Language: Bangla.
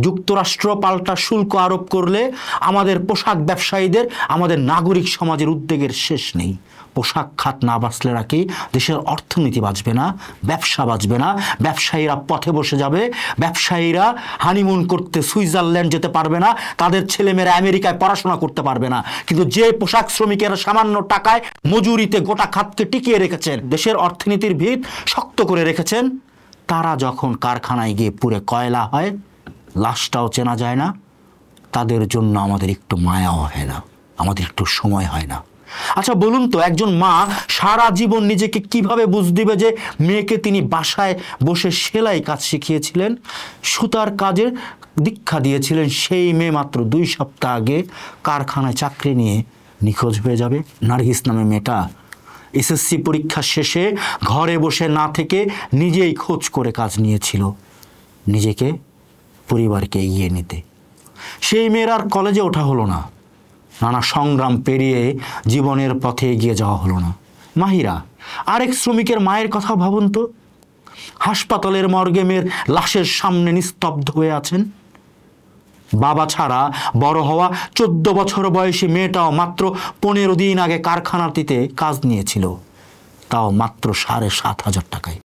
যুক্তরাষ্ট্র পাল্টা শুল্ক আরোপ করলে আমাদের পোশাক ব্যবসায়ীদের, আমাদের নাগরিক সমাজের উদ্বেগের শেষ নেই। পোশাক খাত না বাঁচলে নাকি দেশের অর্থনীতি বাঁচবে না, ব্যবসা বাঁচবে না, ব্যবসায়ীরা পথে বসে যাবে, ব্যবসায়ীরা হানিমুন করতে সুইজারল্যান্ড যেতে পারবে না, তাদের ছেলেমেয়েরা আমেরিকায় পড়াশোনা করতে পারবে না। কিন্তু যে পোশাক শ্রমিকেরা সামান্য টাকায় মজুরিতে গোটা খাতকে টিকিয়ে রেখেছেন, দেশের অর্থনীতির ভিত শক্ত করে রেখেছেন, তারা যখন কারখানায় গিয়ে পুরে কয়লা হয়, লাশটাও চেনা যায় না, তাদের জন্য আমাদের একটু মায়াও হয় না, আমাদের একটু সময় হয় না। আচ্ছা বলুন তো, একজন মা সারা জীবন নিজেকে কিভাবে বুঝ দিবে যে মেয়েকে তিনি বাসায় বসে সেলাই কাজ শিখিয়েছিলেন, সুতার কাজের দীক্ষা দিয়েছিলেন, সেই মেয়ে মাত্র 2 সপ্তাহ আগে কারখানায় চাকরি নিয়ে নিখোঁজ হয়ে যাবে? নার্গিস নামে মেয়েটা এসএসসি পরীক্ষা শেষে ঘরে বসে না থেকে নিজেই খোঁজ করে কাজ নিয়েছিল, নিজেকে, পরিবারকে এগিয়ে নিতে। সেই মেয়ের আর কলেজে ওঠা হলো না, নানা সংগ্রাম পেরিয়ে জীবনের পথে এগিয়ে যাওয়া হলো না। মাহিরা, আরেক শ্রমিকের মায়ের কথা ভাবুন তো, হাসপাতালের মর্গে মেয়ের লাশের সামনে নিস্তব্ধ হয়ে আছেন। বাবা ছাড়া বড় হওয়া 14 বছর বয়সী মেয়েটাও মাত্র 15 দিন আগে কারখানাটিতে কাজ নিয়েছিল, তাও মাত্র 7,500 টাকায়।